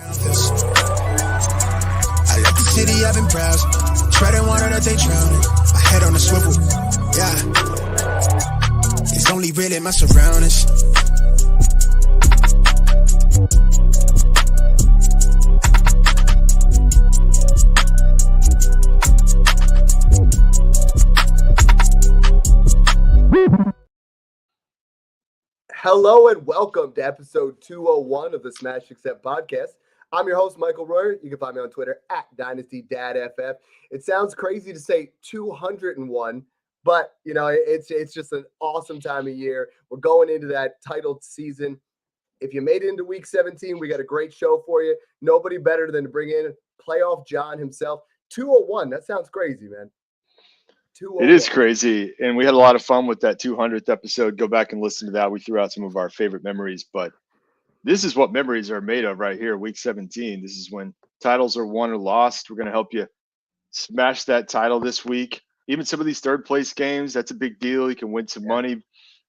I left the city, I've been browsing, treading water that they drowning. My head on a swivel, yeah. It's only real in my surroundings. Hello and welcome to episode 201 of the Smash Accept podcast. I'm your host, Michael Royer. You can find me on Twitter at DynastyDadFF. It sounds crazy to say 201, but you know, it's just an awesome time of year. We're going into that titled season. If you made it into week 17, we got a great show for you. Nobody better than to bring in playoff John himself. 201. That sounds crazy, man. It is crazy, and we had a lot of fun with that 200th episode. Go back and listen to that. We threw out some of our favorite memories, but this is what memories are made of right here, week 17. This is when titles are won or lost. We're going to help you smash that title this week. Even some of these third place games, that's a big deal. You can win some money,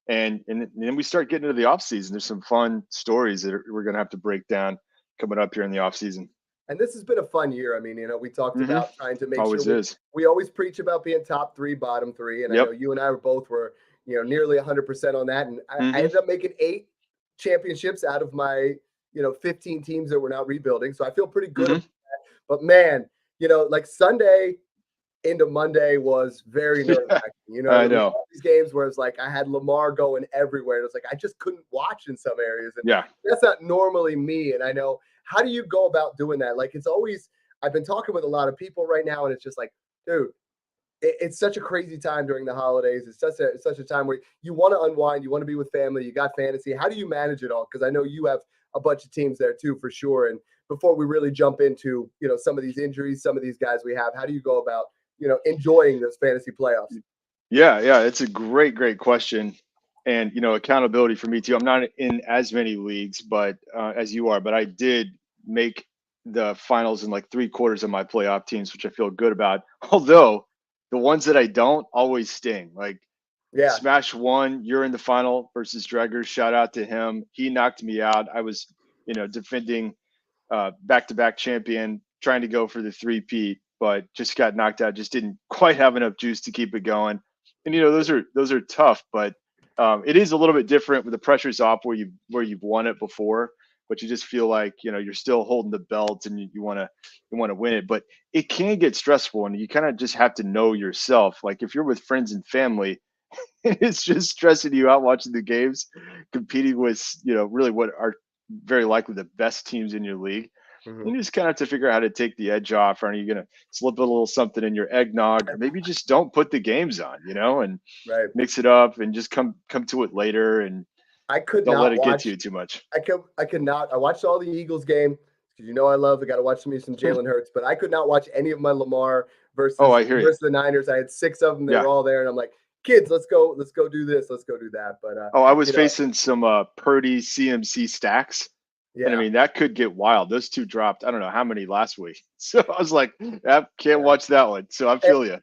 and then we start getting into the offseason. There's some fun stories that we're going to have to break down coming up here in the offseason. And this has been a fun year. I mean, you know, we talked about trying to make sure we always preach about being top three, bottom three. And I know you and I were nearly 100% on that. And I ended up making 8 championships out of my, 15 teams that were now rebuilding. So I feel pretty good about that. But man, like Sunday into Monday was very nerve-wracking. I know. These games where it's like I had Lamar going everywhere. And it was like I just couldn't watch in some areas. And that's not normally me. And I know. How do you go about doing that? Like, it's always, I've been talking with a lot of people right now, and it's just like, dude, it's such a crazy time during the holidays. It's such a time where you want to unwind, you want to be with family, you got fantasy. How do you manage it all? Because I know you have a bunch of teams there too, for sure. And before we really jump into, some of these injuries, some of these guys we have, how do you go about, enjoying those fantasy playoffs? Yeah, it's a great question. And, accountability for me too. I'm not in as many leagues, but as you are, but I did make the finals in like 3/4 of my playoff teams, which I feel good about. Although the ones that I don't always sting. Like Smash won, you're in the final versus Dregger. Shout out to him. He knocked me out. I was, defending back-to-back champion, trying to go for the 3-peat, but just got knocked out. Just didn't quite have enough juice to keep it going. And those are tough, but it is a little bit different with the pressure's off where you've won it before, but you just feel like you're still holding the belt and you want to win it. But it can get stressful, and you kind of just have to know yourself. Like if you're with friends and family, it's just stressing you out watching the games, competing with really what are very likely the best teams in your league. You just kind of have to figure out how to take the edge off. Are you going to slip a little something in your eggnog, or maybe just don't put the games on, and mix it up and just come to it later. And I could don't not let it watch, get to you too much. I could not. I watched all the Eagles game because I got to watch some Jalen Hurts, but I could not watch any of my Lamar versus the Niners. I had 6 of them. They were all there, and I'm like, kids, let's go do this, let's go do that. But I was facing some Purdy CMC stacks. Yeah. And I mean, that could get wild. Those two dropped, I don't know how many last week. So I was like, can't watch that one. So I feel you.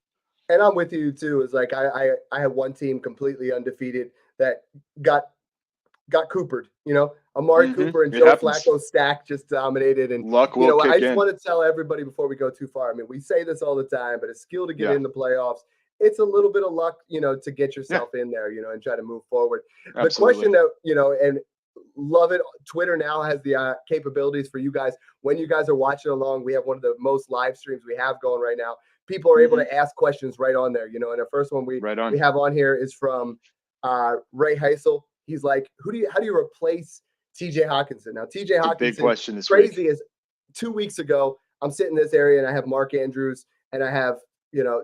And I'm with you too. It's like I had one team completely undefeated that got Coopered. Amari Cooper and Joe Flacco stack just dominated. And luck will kick I just in. want to tell everybody before we go too far. I mean, we say this all the time, but it's skill to get in the playoffs. It's a little bit of luck, to get yourself in there, and try to move forward. Absolutely. The question that, and love it. Twitter now has the capabilities for you guys. When you guys are watching along, we have one of the most live streams we have going right now. People are able to ask questions right on there. And the first one we have on here is from Ray Heisel. He's like, how do you replace TJ Hockenson? Now, TJ Hockenson, big question this crazy week. As 2 weeks ago, I'm sitting in this area and I have Mark Andrews and I have,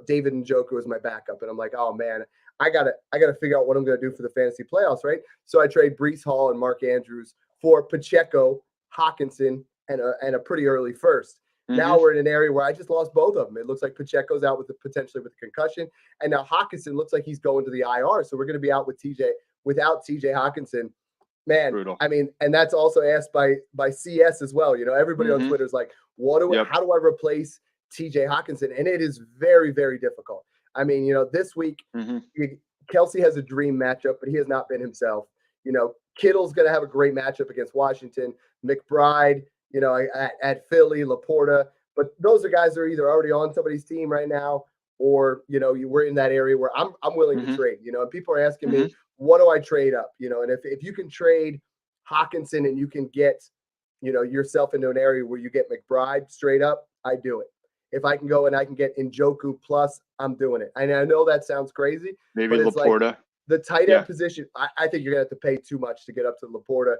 David Njoku as my backup. And I'm like, oh man, I gotta figure out what I'm gonna do for the fantasy playoffs, right? So I trade Breece Hall and Mark Andrews for Pacheco, Hockenson, and a pretty early first. Now we're in an area where I just lost both of them. It looks like Pacheco's out potentially with a concussion, and now Hockenson looks like he's going to the IR. So we're going to be out without TJ Hockenson. Man, brutal. I mean, and that's also asked by CS as well. Everybody on Twitter is like, how do I replace TJ Hockenson? And it is very, very difficult. I mean, this week, Kelsey has a dream matchup, but he has not been himself. Kittle's going to have a great matchup against Washington. McBride, at Philly, Laporta. But those are guys that are either already on somebody's team right now, or you were in that area where I'm willing to trade. And people are asking me, what do I trade up? And if you can trade Hawkinson and you can get yourself into an area where you get McBride straight up, I do it. If I can go and I can get Njoku plus, I'm doing it. And I know that sounds crazy. Maybe Laporta. Like the tight end position, I think you're going to have to pay too much to get up to Laporta.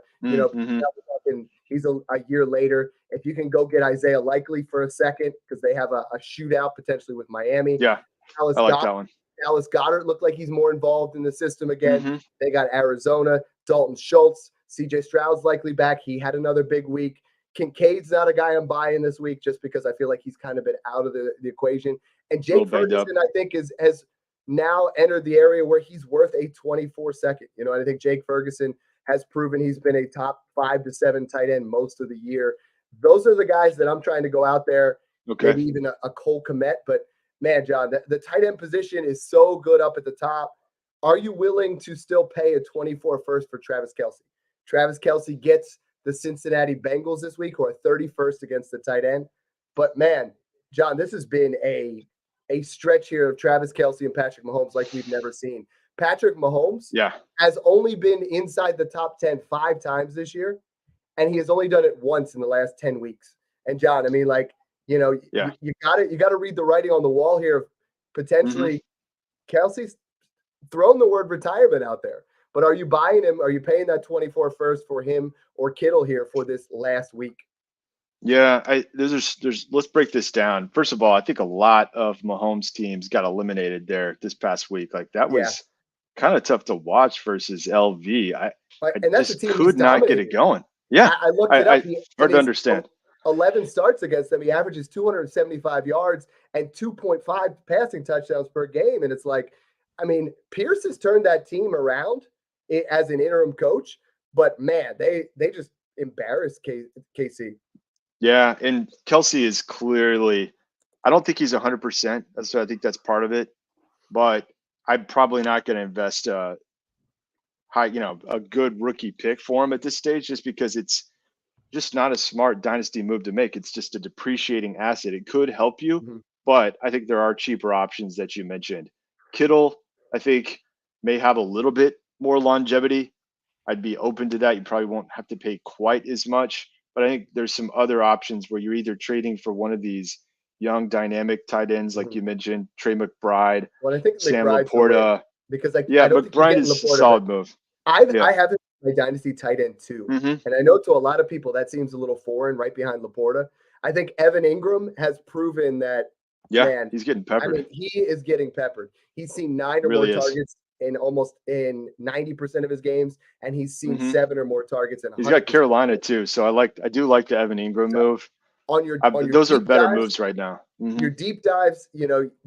He's a year later. If you can go get Isaiah Likely for a second, because they have a shootout potentially with Miami. Yeah, I like that one. Dallas Goedert looked like he's more involved in the system again. They got Arizona, Dalton Schultz, CJ Stroud's likely back. He had another big week. Kincaid's not a guy I'm buying this week just because I feel like he's kind of been out of the equation. And Jake Ferguson, I think, has now entered the area where he's worth a 24-second. And I think Jake Ferguson has proven he's been a top 5 to 7 tight end most of the year. Those are the guys that I'm trying to go out there, maybe even a Cole Kmet. But, man, John, the tight end position is so good up at the top. Are you willing to still pay a 24 first for Travis Kelce? Travis Kelce gets the Cincinnati Bengals this week, who are 31st against the tight end. But, man, John, this has been a stretch here of Travis Kelce and Patrick Mahomes like we've never seen. Patrick Mahomes has only been inside the top 10 5 times this year, and he has only done it once in the last 10 weeks. And, John, I mean, you got to read the writing on the wall here. Potentially, Kelce's thrown the word retirement out there. But are you buying him? Are you paying that 24 first for him or Kittle here for this last week? Yeah, there's let's break this down. First of all, I think a lot of Mahomes teams got eliminated there this past week. Like that was kind of tough to watch versus LV. I just could not get it going. Yeah, I looked it up. Hard to understand. 11 starts against them. He averages 275 yards and 2.5 passing touchdowns per game. And it's like, I mean, Pierce has turned that team around as an interim coach, but man, they just embarrassed KC. Yeah, and Kelce is clearly, I don't think he's 100%. So I think that's part of it, but I'm probably not going to invest a good rookie pick for him at this stage, just because it's just not a smart dynasty move to make. It's just a depreciating asset. It could help you, but I think there are cheaper options that you mentioned. Kittle, I think, may have a little bit more longevity. I'd be open to that. You probably won't have to pay quite as much, but I think there's some other options where you're either trading for one of these young dynamic tight ends, like you mentioned, Trey McBride, well, I think Sam Laporta. Because McBride is a solid move. I have it my dynasty tight end too. And I know to a lot of people that seems a little foreign right behind Laporta. I think Evan Ingram has proven that, man, he's getting peppered. I mean, he is getting peppered. He's seen 9 or more targets in 90% of his games, and he's seen 7 or more targets. He's got Carolina too. So I do like the Evan Ingram move. Those are better moves right now. Your deep dives,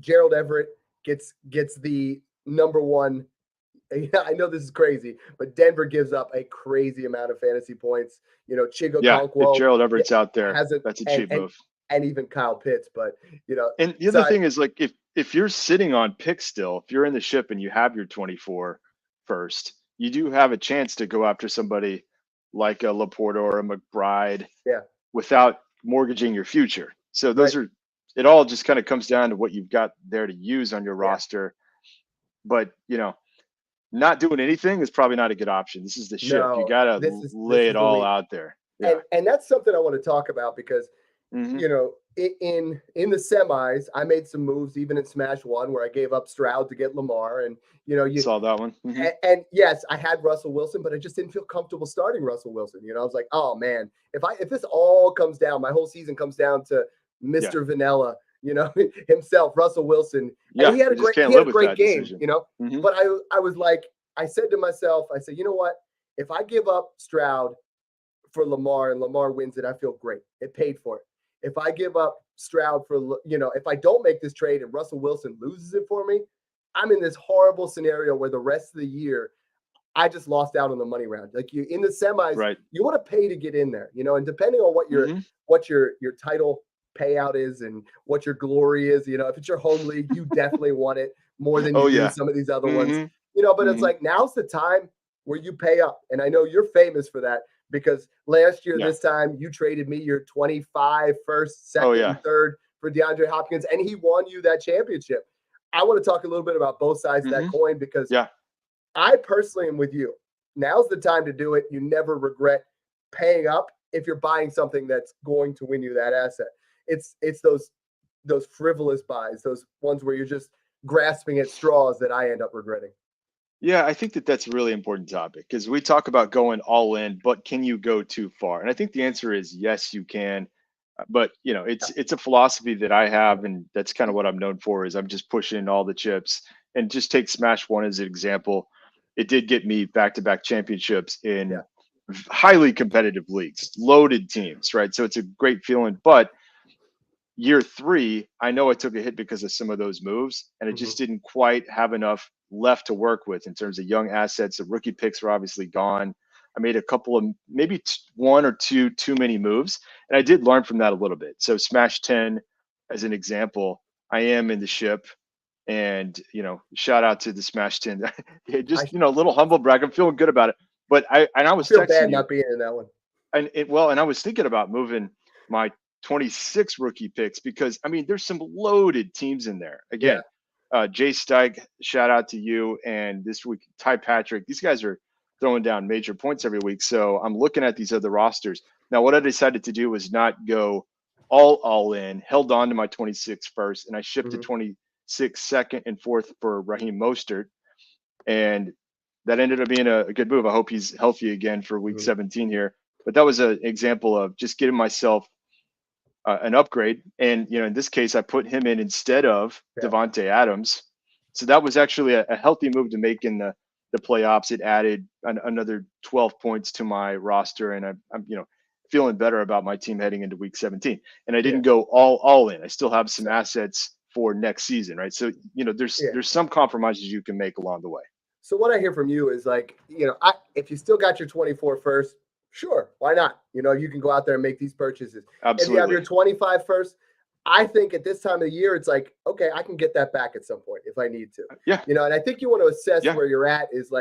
Gerald Everett gets the number one. I know this is crazy, but Denver gives up a crazy amount of fantasy points. Chigo Conquo, if Gerald Everett's out there, that's a cheap move. And even Kyle Pitts, but And the other thing is, like, if you're sitting on picks still, if you're in the ship and you have your 24 first, you do have a chance to go after somebody like a Laporta or a McBride, without mortgaging your future. So it all just kind of comes down to what you've got there to use on your roster. But not doing anything is probably not a good option. This is the ship. You got to lay it all out there. Yeah. And that's something I want to talk about because, in the semis, I made some moves, even in Smash 1, where I gave up Stroud to get Lamar. And, you saw that one. And yes, I had Russell Wilson, but I just didn't feel comfortable starting Russell Wilson. I was like, oh, man, if this all comes down, my whole season comes down to Mr. Vanilla, himself, Russell Wilson. And he had a great game, But I was like, I said to myself, you know what? If I give up Stroud for Lamar and Lamar wins it, I feel great. It paid for it. If I give up Stroud for, if I don't make this trade and Russell Wilson loses it for me, I'm in this horrible scenario where the rest of the year, I just lost out on the money round. Like you in the semis, you want to pay to get in there, and depending on what your title payout is and what your glory is, if it's your home league, you definitely want it more than you do some of these other ones, but it's like, now's the time where you pay up. And I know you're famous for that. because last year, this time, you traded me your 25 first, second, and third for DeAndre Hopkins, and he won you that championship. I want to talk a little bit about both sides of that coin because I personally am with you. Now's the time to do it. You never regret paying up if you're buying something that's going to win you that asset. It's those frivolous buys, those ones where you're just grasping at straws that I end up regretting. Yeah, I think that's a really important topic because we talk about going all in, but can you go too far? And I think the answer is yes, you can. But it's a philosophy that I have, and that's kind of what I'm known for. Is I'm just pushing all the chips, and just take Smash One as an example. It did get me back-to-back championships in highly competitive leagues, loaded teams, right? So it's a great feeling. But year 3, I know I took a hit because of some of those moves, and I just didn't quite have enough left to work with in terms of young assets. The rookie picks were obviously gone. I made a couple of maybe 1 or 2 too many moves, and I did learn from that a little bit. So Smash 10, as an example, I am in the ship, and shout out to the Smash 10. Just a little humble brag. I'm feeling good about it. But I was feel bad not being in that one. And I was thinking about moving my 26 rookie picks because there's some loaded teams in there. Again, Jay Steig, shout out to you, and this week Ty Patrick. These guys are throwing down major points every week. So I'm looking at these other rosters. Now, what I decided to do was not go all in, held on to my 26 first, and I shipped to 26 second and fourth for Raheem Mostert. And that ended up being a good move. I hope he's healthy again for week 17 here. But that was an example of just getting myself an upgrade. And, in this case, I put him in instead of Devontae Adams. So that was actually a healthy move to make in the playoffs. It added another 12 points to my roster, and I'm feeling better about my team heading into week 17. And I didn't go all in. I still have some assets for next season, right? So there's some compromises you can make along the way. So what I hear from you is if you still got your 24 first, sure, why not? You can go out there and make these purchases. Absolutely. If you have your 25 first, I think at this time of the year, it's like, okay, I can get that back at some point if I need to. Yeah. And I think you want to assess where you're at is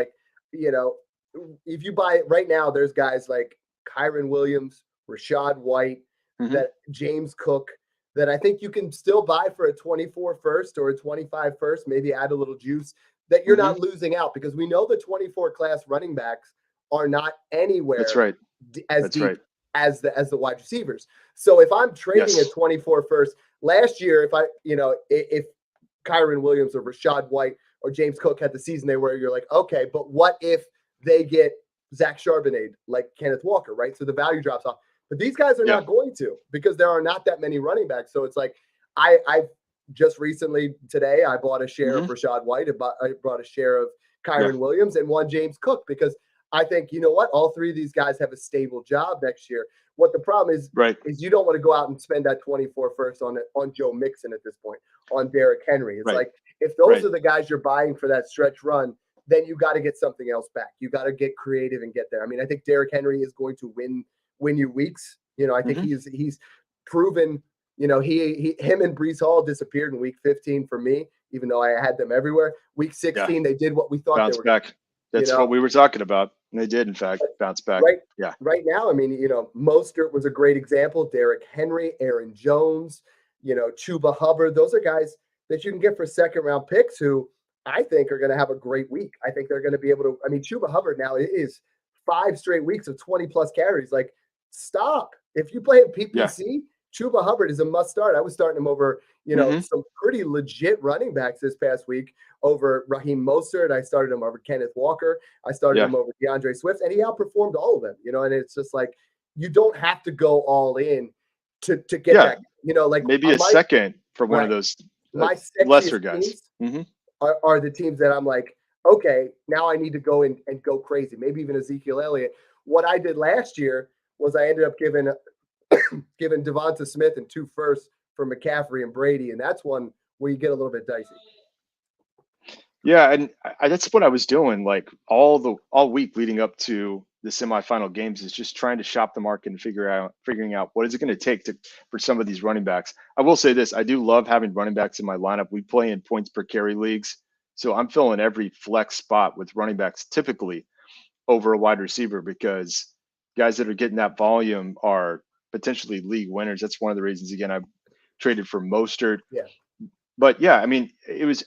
if you buy it right now, there's guys like Kyren Williams, Rachaad White, that James Cook, that I think you can still buy for a 24 first or a 25 first, maybe add a little juice that you're not losing out, because we know the 24 class running backs are not anywhere as deep as the wide receivers. So if I'm trading a 24 first, last year, if Kyren Williams or Rachaad White or James Cook had the season they were, you're like, okay, but what if they get Zach Charbonnet like Kenneth Walker, right? So the value drops off. But these guys are not going to, because there are not that many running backs. So it's like I just recently today I bought a share of Rachaad White. I bought a share of Kyren Williams and one James Cook, because I think, all 3 of these guys have a stable job next year. What the problem is you don't want to go out and spend that 24 first on Joe Mixon at this point, on Derrick Henry. It's like, if those are the guys you're buying for that stretch run, then you got to get something else back. You got to get creative and get there. I think Derrick Henry is going to win you weeks. I think he's proven, him and Breece Hall disappeared in week 15 for me, even though I had them everywhere. Week 16, they did what we thought bounce they were back. That's what we were talking about. And they did, in fact, bounce back. Right now, Mostert was a great example. Derrick Henry, Aaron Jones, Chuba Hubbard. Those are guys that you can get for second-round picks who I think are going to have a great week. I think they're going to be able to. Chuba Hubbard now is 5 straight weeks of 20-plus carries. Like, stop. If you play at PPC, Chuba Hubbard is a must start. I was starting him over, some pretty legit running backs this past week over Raheem Mostert. I started him over Kenneth Walker. I started him over DeAndre Swift, and he outperformed all of them. And it's just like, you don't have to go all in to get that. Maybe a second for one of those lesser guys. Are the teams that I'm like, okay, now I need to go and go crazy. Maybe even Ezekiel Elliott. What I did last year was I ended up giving Devonta Smith and 2 firsts for McCaffrey and Brady, and that's one where you get a little bit dicey. Yeah, and that's what I was doing, like all week leading up to the semifinal games, is just trying to shop the market and figuring out what is it going to take for some of these running backs. I will say this: I do love having running backs in my lineup. We play in points per carry leagues, so I'm filling every flex spot with running backs typically over a wide receiver, because guys that are getting that volume are potentially league winners. That's one of the reasons, again, I've traded for Mostert. Yeah. But yeah, I mean,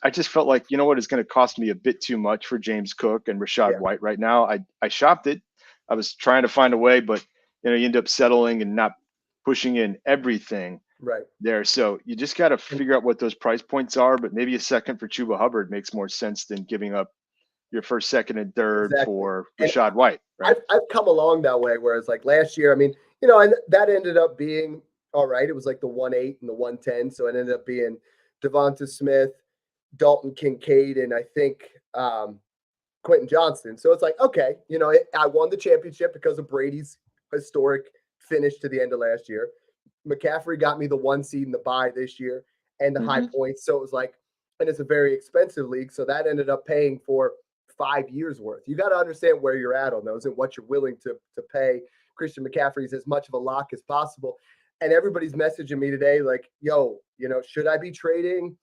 I just felt like, you know what, it's going to cost me a bit too much for James Cook and Rachaad White right now. I shopped it. I was trying to find a way, but you end up settling and not pushing in everything there. So you just got to figure out what those price points are, but maybe a second for Chuba Hubbard makes more sense than giving up your first, second, and third for Rachaad White. Right? I've come along that way, whereas like last year, I mean, and that ended up being all right. It was like the 1.8 and the 1.10. So it ended up being Devonta Smith, Dalton Kincaid, and I think Quentin Johnston. So it's like, okay, I won the championship because of Brady's historic finish to the end of last year. McCaffrey got me the 1 seed in the bye this year and the high points. So it was like, and it's a very expensive league. So that ended up paying for 5 years worth. You got to understand where you're at on those and what you're willing to pay. Christian McCaffrey is as much of a lock as possible. And everybody's messaging me today, like, yo, should I be trading?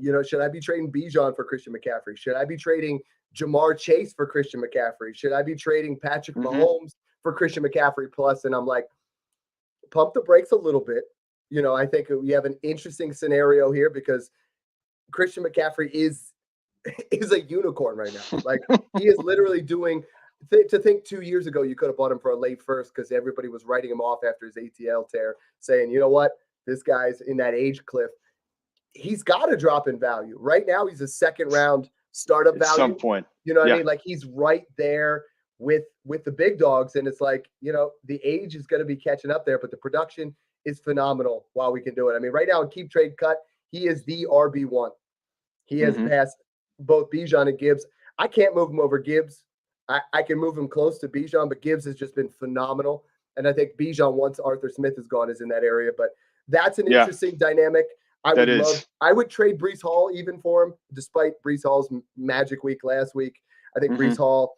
Should I be trading Bijan for Christian McCaffrey? Should I be trading Jamar Chase for Christian McCaffrey? Should I be trading Patrick Mahomes for Christian McCaffrey plus? And I'm like, pump the brakes a little bit. I think we have an interesting scenario here because Christian McCaffrey is a unicorn right now. Like he is literally doing to think 2 years ago you could have bought him for a late first because everybody was writing him off after his ATL tear, saying, you know what, this guy's in that age cliff. He's got to drop in value. Right now, he's a second round startup value. At some point. You know what I mean? Like he's right there with the big dogs. And it's like, the age is going to be catching up there, but the production is phenomenal while we can do it. I mean, right now in Keep Trade Cut, he is the RB1. He has passed both Bijan and Gibbs. I can't move him over Gibbs. I can move him close to Bijan, but Gibbs has just been phenomenal. And I think Bijan, once Arthur Smith is gone, is in that area. But that's an interesting dynamic. I would trade Breece Hall even for him, despite Breece Hall's magic week last week. I think Breece Hall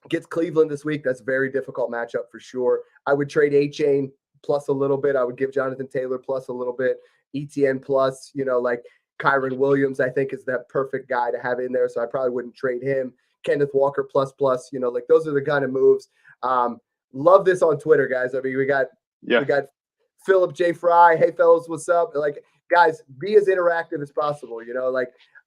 gets Cleveland this week. That's a very difficult matchup for sure. I would trade A-Chain plus a little bit. I would give Jonathan Taylor plus a little bit. ETN plus, like Kyron Williams, I think is that perfect guy to have in there. So I probably wouldn't trade him. Kenneth Walker plus, like those are the kind of moves. Love this on Twitter, guys. I mean, we got Philip J. Fry. Hey, fellas, what's up? Like, guys, be as interactive as possible.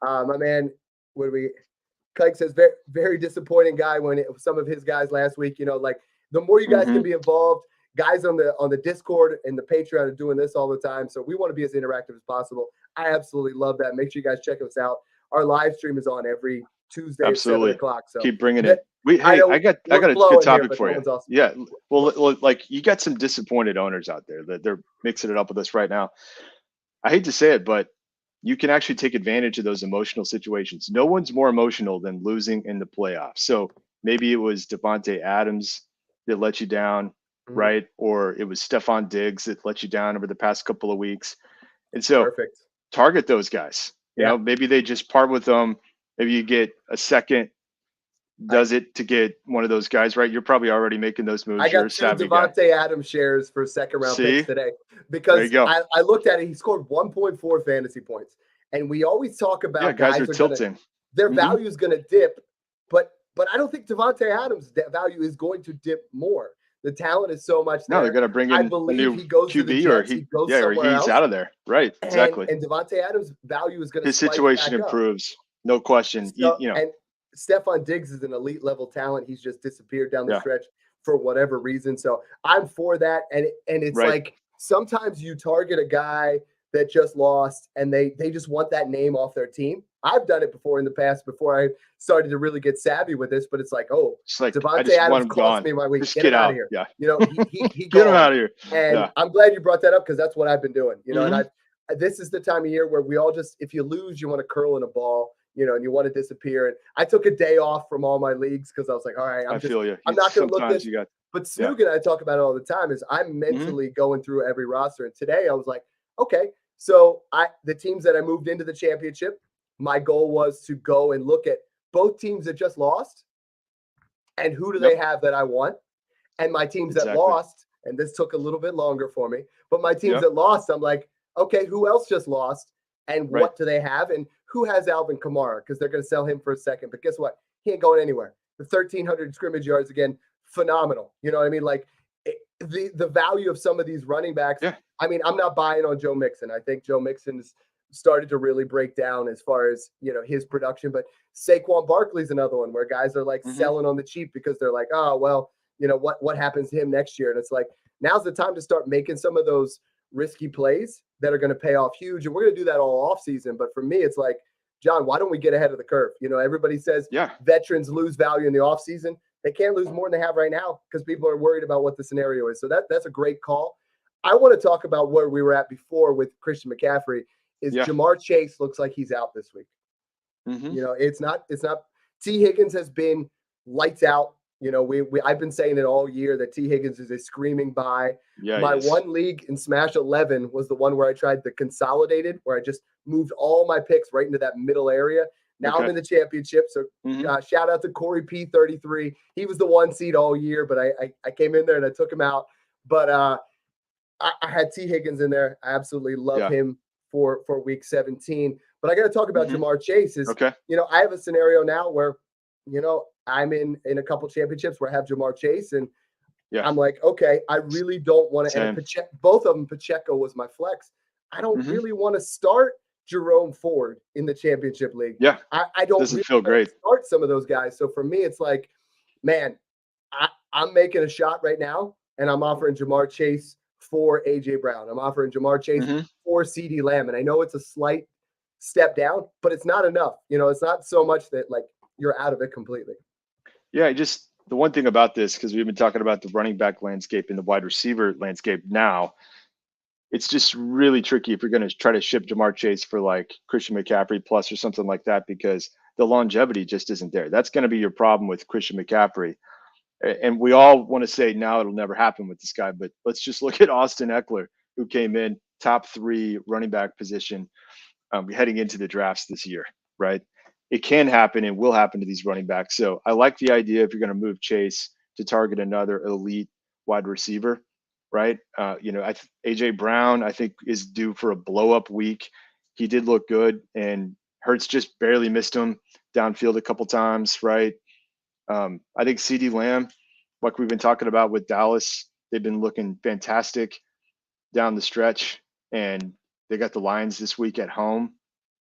My man, Kike says very, very disappointing guy when some of his guys last week. Like the more you guys can be involved, guys on the Discord and the Patreon are doing this all the time. So we want to be as interactive as possible. I absolutely love that. Make sure you guys check us out. Our live stream is on every Tuesday at 7 o'clock. So keep bringing it. I got a good topic for you. Awesome. Yeah. Well, like you got some disappointed owners out there that they're mixing it up with us right now. I hate to say it, but you can actually take advantage of those emotional situations. No one's more emotional than losing in the playoffs. So maybe it was Devontae Adams that let you down, right? Or it was Stephon Diggs that let you down over the past couple of weeks. And so target those guys. You know, maybe they just part with them. Maybe you get a second, does it to get one of those guys, right? You're probably already making those moves. I got 2 Devontae Adams shares for second round picks today because I looked at it. He scored 1.4 fantasy points. And we always talk about guys are tilting. Their value is going to dip, but I don't think Devontae Adams' value is going to dip more. The talent is so much there. No, they're going to bring in a new he goes QB to the Jets, or he's out of there. Right, exactly. And Devontae Adams' value is going to his situation improves. No question. So, and Stephon Diggs is an elite level talent. He's just disappeared down the stretch for whatever reason. So I'm for that. And it's like sometimes you target a guy that just lost and they just want that name off their team. I've done it before in the past before I started to really get savvy with this, but it's like, Devontae Adams cost me my week. Just get out of here. Yeah. He get him out of here. And I'm glad you brought that up because that's what I've been doing. And this is the time of year where we all just, if you lose, you want to curl in a ball, and you want to disappear. And I took a day off from all my leagues because I was like, all right, I'm not going to look this. But Snoog and I talk about it all the time is I'm mentally going through every roster. And today I was like, okay, so the teams that I moved into the championship, my goal was to go and look at both teams that just lost and who do they have that I want? And my teams that lost, and this took a little bit longer for me, but my teams that lost, I'm like, okay, who else just lost? And what do they have? And who has Alvin Kamara? Because they're going to sell him for a second. But guess what? He ain't going anywhere. The 1,300 scrimmage yards again, phenomenal. You know what I mean? Like the value of some of these running backs. Yeah. I mean, I'm not buying on Joe Mixon. I think Joe Mixon's started to really break down as far as, his production. But Saquon Barkley's another one where guys are like selling on the cheap because they're like, oh, well, what happens to him next year? And it's like, now's the time to start making some of those risky plays that are going to pay off huge. And we're going to do that all off season. But for me, it's like, John, why don't we get ahead of the curve? Everybody says veterans lose value in the off season. They can't lose more than they have right now because people are worried about what the scenario is. So that's a great call. I want to talk about where we were at before with Christian McCaffrey. Jamar Chase looks like he's out this week. It's not T. Higgins has been lights out. I've been saying it all year that T. Higgins is a screaming buy. My one league in Smash 11 was the one where I tried the consolidated, where I just moved all my picks right into that middle area. Now I'm in the championship. So shout out to Corey P33. He was the 1 seed all year, but I came in there and I took him out. But I had T. Higgins in there. I absolutely love him for week 17. But I got to talk about Jamar Chase. I have a scenario now where, I'm in a couple championships where I have Jamar Chase, and I'm like, okay, I really don't want to. And both of them, Pacheco was my flex. I don't really want to start Jerome Ford in the championship league. Yeah, I don't. Doesn't feel great. Start some of those guys. So for me, it's like, man, I'm making a shot right now, and I'm offering Jamar Chase for AJ Brown. I'm offering Jamar Chase for CeeDee Lamb, and I know it's a slight step down, but it's not enough. It's not so much that like you're out of it completely. Yeah, just the one thing about this, because we've been talking about the running back landscape and the wide receiver landscape now, it's just really tricky if you're going to try to ship Jamar Chase for like Christian McCaffrey plus or something like that, because the longevity just isn't there. That's going to be your problem with Christian McCaffrey. And we all want to say now it'll never happen with this guy, but let's just look at Austin Eckler, who came in top 3 running back position heading into the drafts this year, right? It can happen and will happen to these running backs. So I like the idea if you're going to move Chase to target another elite wide receiver, right? AJ Brown, I think, is due for a blow-up week. He did look good, and Hurts just barely missed him downfield a couple times, right? I think CeeDee Lamb, like we've been talking about with Dallas, they've been looking fantastic down the stretch, and they got the Lions this week at home.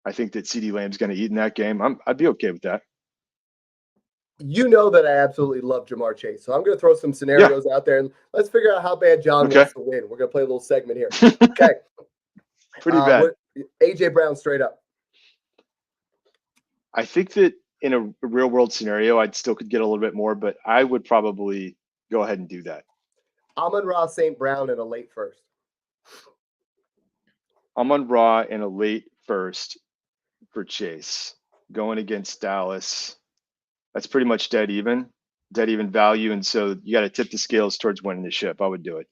I think that CeeDee Lamb's going to eat in that game. I'd be okay with that. That I absolutely love Jamar Chase. So I'm going to throw some scenarios out there, and let's figure out how bad John wants to win. We're going to play a little segment here. Okay. Pretty bad. AJ Brown straight up. I think that in a real world scenario, I'd still could get a little bit more, but I would probably go ahead and do that. Amon-Ra St. Brown in a late first. Amon-Ra in a late first for Chase going against Dallas. That's pretty much dead even value. And so you got to tip the scales towards winning the ship. I would do it.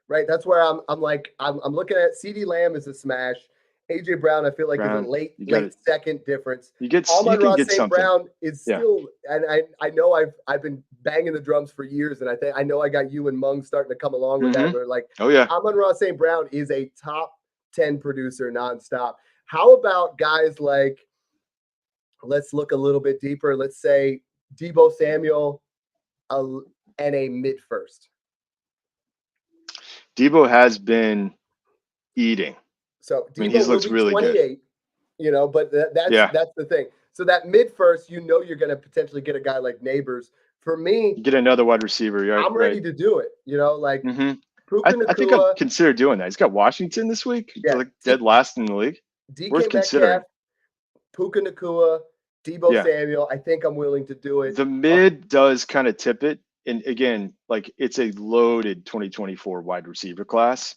Right. That's where I'm looking at CeeDee Lamb is a smash. AJ Brown, I feel like is a late second difference. Amon-Ra St. Brown is still, and I know I've been banging the drums for years, and I know I got you and Mung starting to come along with that. But like, Amon-Ra St. Brown is a top 10 producer nonstop. How about guys like, let's look a little bit deeper. Let's say Deebo Samuel and a mid first. Deebo has been eating. So Deebo he looks really 28, good. But that's the thing. So that mid first, you're going to potentially get a guy like Neighbors. For me, get another wide receiver. Right, I'm ready to do it. I think I'd consider doing that. He's got Washington this week. Yeah, like dead last in the league. DK Worth considering. Puka Nacua, Deebo Samuel. I think I'm willing to do it. The mid does kind of tip it. And again, like it's a loaded 2024 wide receiver class.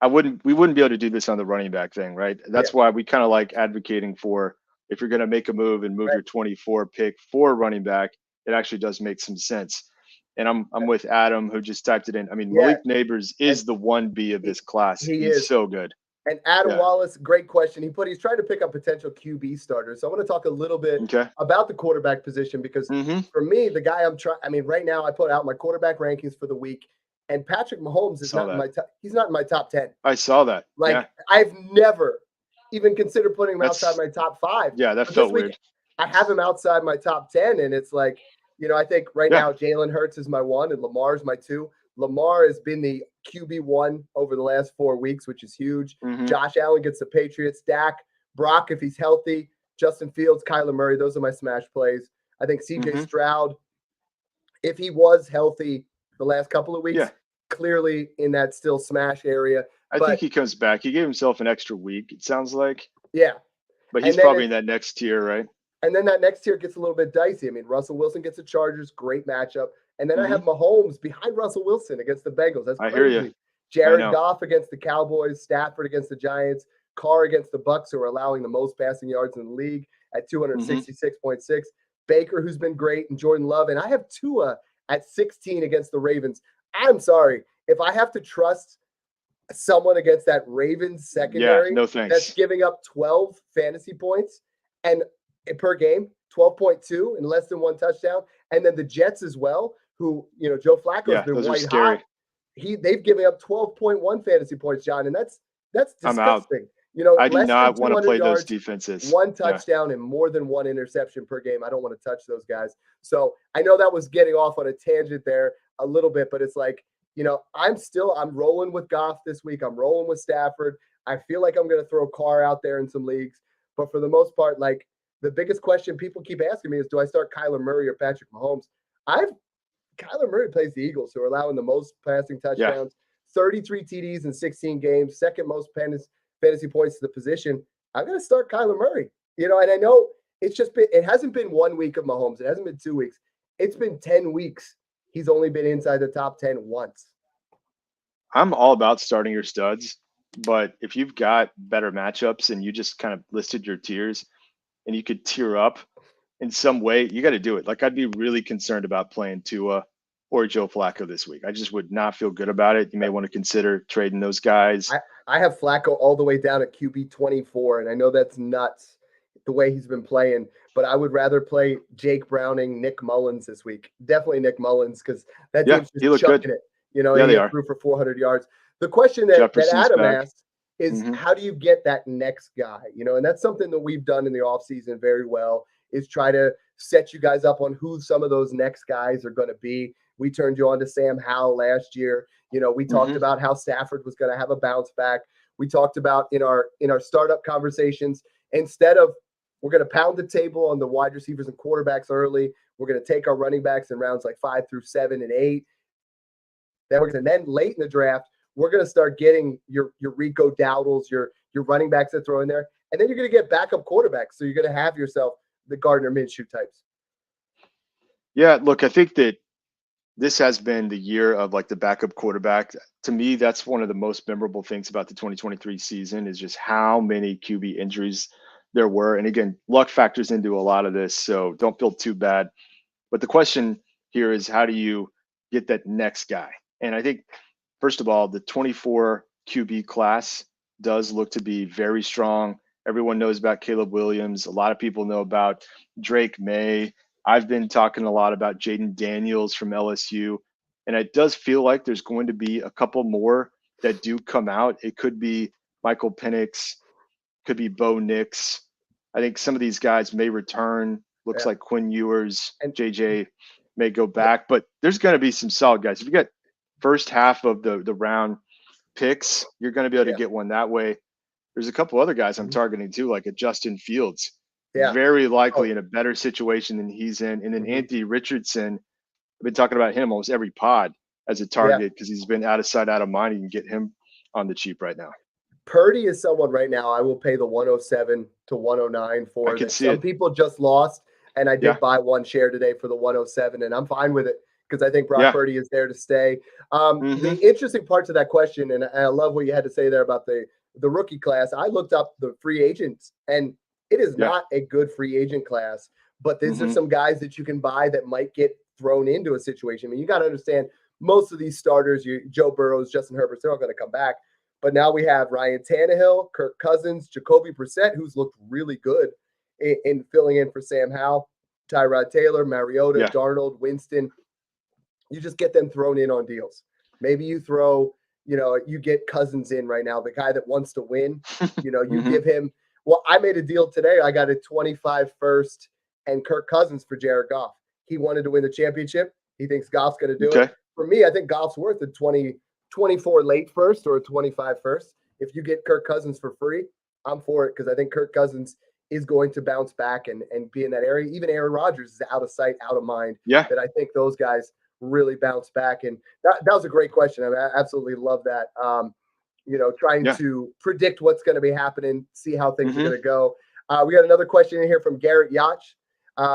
We wouldn't be able to do this on the running back thing, right? That's why we kind of like advocating for, if you're going to make a move and move your 24 pick for running back, it actually does make some sense. And I'm with Adam, who just typed it in. I mean, Malik Neighbors is the 1B of this class. He's so good. And Adam Wallace, great question. He's trying to pick up potential QB starters. So I want to talk a little bit about the quarterback position, because for me, the guy right now I put out my quarterback rankings for the week, and Patrick Mahomes is not in my he's not in my top 10. I saw that. I've never even considered putting him outside my top 5. Yeah, that felt weird. I have him outside my top 10, and it's like, I think right now Jalen Hurts is my 1 and Lamar's my 2. Lamar has been the QB1 over the last 4 weeks, which is huge. Josh Allen gets the Patriots. Dak, Brock, if he's healthy, Justin Fields, Kyler Murray. Those are my smash plays. I think CJ Stroud, if he was healthy the last couple of weeks, clearly in that still smash area. I think he comes back. He gave himself an extra week, it sounds like. Yeah. But he's probably in that next tier, right? And then that next tier gets a little bit dicey. I mean, Russell Wilson gets the Chargers, great matchup. And then I have Mahomes behind Russell Wilson against the Bengals. That's crazy. I hear you. Jared Goff against the Cowboys, Stafford against the Giants, Carr against the Bucks, who are allowing the most passing yards in the league at 266.6. Baker, who's been great, and Jordan Love. And I have Tua at 16 against the Ravens. I'm sorry. If I have to trust someone against that Ravens secondary that's giving up 12 fantasy points and per game, 12.2 and less than 1 touchdown, and then the Jets as well, who Joe Flacco's been white hot. They've given up 12.1 fantasy points, John, and that's disgusting. I do not want to play those defenses. 1 touchdown and more than 1 interception per game. I don't want to touch those guys. So I know that was getting off on a tangent there a little bit, but it's like, I'm rolling with Goff this week. I'm rolling with Stafford. I feel like I'm going to throw Carr out there in some leagues, but for the most part, like the biggest question people keep asking me is, do I start Kyler Murray or Patrick Mahomes? Kyler Murray plays the Eagles, who are allowing the most passing touchdowns, 33 TDs in 16 games, second most fantasy points to the position. I'm going to start Kyler Murray, and I know it hasn't been 1 week of Mahomes. It hasn't been 2 weeks. It's been 10 weeks. He's only been inside the top 10 once. I'm all about starting your studs, but if you've got better matchups and you just kind of listed your tiers and you could tier up in some way, you got to do it. Like, I'd be really concerned about playing Tua or Joe Flacco this week. I just would not feel good about it. You may want to consider trading those guys. I have Flacco all the way down at QB 24, and I know that's nuts the way he's been playing, but I would rather play Jake Browning, Nick Mullins this week. Definitely Nick Mullins, because that team's just chucking it. He threw for 400 yards. The question that Adam asked is, how do you get that next guy? And that's something that we've done in the offseason very well, is try to set you guys up on who some of those next guys are going to be. We turned you on to Sam Howell last year. We talked about how Stafford was going to have a bounce back. We talked about in our startup conversations, instead of we're going to pound the table on the wide receivers and quarterbacks early, we're going to take our running backs in rounds like 5 through 7 and 8. Then late in the draft, we're going to start getting your Rico Dowdles, your running backs that throw in there. And then you're going to get backup quarterbacks. So you're going to have yourself the Gardner Minshew types. Yeah, look, I think that this has been the year of like the backup quarterback. To me, that's one of the most memorable things about the 2023 season, is just how many QB injuries there were. And again, luck factors into a lot of this, so don't feel too bad. But the question here is, how do you get that next guy? And I think, first of all, the 24 QB class does look to be very strong. Everyone knows about Caleb Williams. A lot of people know about Drake May. I've been talking a lot about Jaden Daniels from LSU. And it does feel like there's going to be a couple more that do come out. It could be Michael Penix, could be Bo Nix. I think some of these guys may return. Looks like Quinn Ewers and JJ may go back, but there's going to be some solid guys. If you get first half of the round picks, you're going to be able to get one that way. There's a couple other guys I'm targeting too, like a Justin Fields, very likely in a better situation than he's in. And then Anthony Richardson, I've been talking about him almost every pod as a target because he's been out of sight, out of mind. You can get him on the cheap right now. Purdy is someone right now I will pay the 107 to 109 for. I can see some people just lost, and I did buy one share today for the 107, and I'm fine with it because I think Brock Purdy is there to stay. The interesting part to that question, and I love what you had to say there about the rookie class. I looked up the free agents, and it is not a good free agent class, but these are some guys that you can buy that might get thrown into a situation. I mean, you got to understand, most of these starters, Joe Burrows, Justin Herbert, they're all going to come back. But now we have Ryan Tannehill, Kirk Cousins, Jacoby Brissett, who's looked really good in filling in for Sam Howell, Tyrod Taylor, Mariota, Darnold, Winston. You just get them thrown in on deals. Maybe you throw, you get Cousins in right now, the guy that wants to win. You give him. Well, I made a deal today. I got a 25 first and Kirk Cousins for Jared Goff. he wanted to win the championship. He thinks Goff's going to do it. For me, I think Goff's worth a 24 late first or a 25 first. If you get Kirk Cousins for free, I'm for it because I think Kirk Cousins is going to bounce back and be in that area. Even Aaron Rodgers is out of sight, out of mind. Yeah. That I think those guys really bounce back. And that was a great question. I mean, I absolutely love that. Trying to predict what's going to be happening, see how things are going to go. We got another question in here from Garrett Yacht.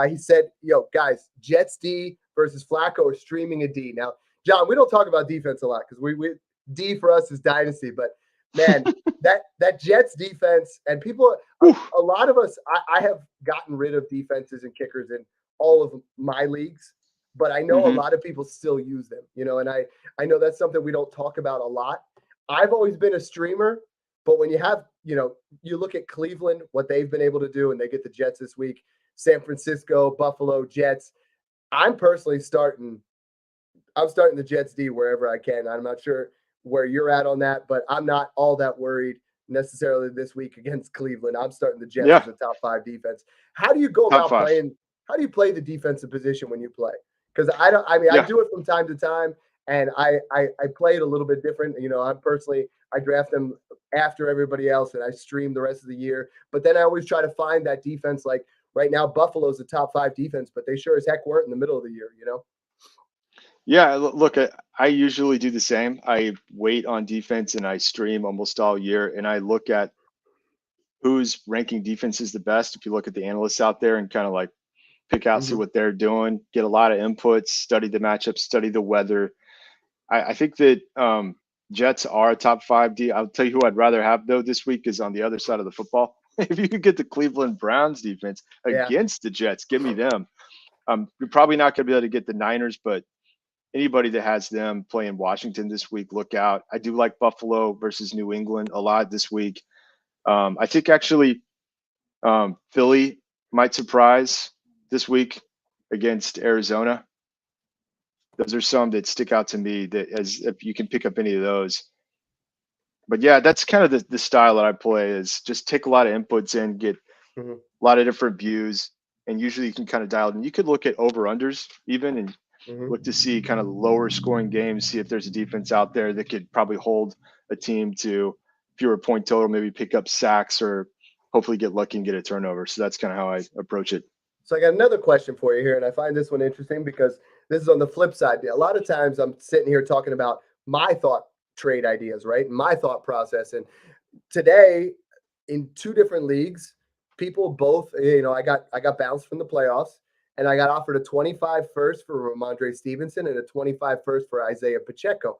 He said, guys, Jets D versus Flacco are streaming a D. Now, John, we don't talk about defense a lot because we D for us is dynasty, but man, that Jets defense and people, a lot of us, I have gotten rid of defenses and kickers in all of my leagues, but I know a lot of people still use them, and I know that's something we don't talk about a lot. I've always been a streamer, but when you have, you look at Cleveland, what they've been able to do, and they get the Jets this week, San Francisco, Buffalo, Jets. I'm starting the Jets D wherever I can. I'm not sure where you're at on that, but I'm not all that worried necessarily this week against Cleveland. I'm starting the Jets as a top 5 defense. How do you go about playing? How do you play the defensive position when you play? Because I do it from time to time, and I play it a little bit different. I draft them after everybody else, and I stream the rest of the year. But then I always try to find that defense. Like right now, Buffalo's a top 5 defense, but they sure as heck weren't in the middle of the year. Yeah, look, I usually do the same. I wait on defense and I stream almost all year, and I look at who's ranking defenses the best. If you look at the analysts out there and kind of like pick out, see what they're doing, get a lot of inputs, study the matchups, study the weather. I think that Jets are a top 5 D. I'll tell you who I'd rather have though this week is on the other side of the football. If you could get the Cleveland Browns defense against the Jets, give me them. You're probably not going to be able to get the Niners, but anybody that has them playing Washington this week, look out. I do like Buffalo versus New England a lot this week. I think actually Philly might surprise this week against Arizona. Those are some that stick out to me that as if you can pick up any of those. But yeah, that's kind of the style that I play is just take a lot of inputs in, get a lot of different views, and usually you can kind of dial it in. You could look at over-unders even and look to see kind of lower scoring games, see if there's a defense out there that could probably hold a team to fewer point total, maybe pick up sacks or hopefully get lucky and get a turnover. So that's kind of how I approach it. So I got another question for you here, and I find this one interesting because this is on the flip side. A lot of times I'm sitting here talking about my thought trade ideas, right? My thought process. And today in 2 different leagues, people both, I got bounced from the playoffs. And I got offered a 25 first for Ramondre Stevenson and a 25 first for Isaiah Pacheco.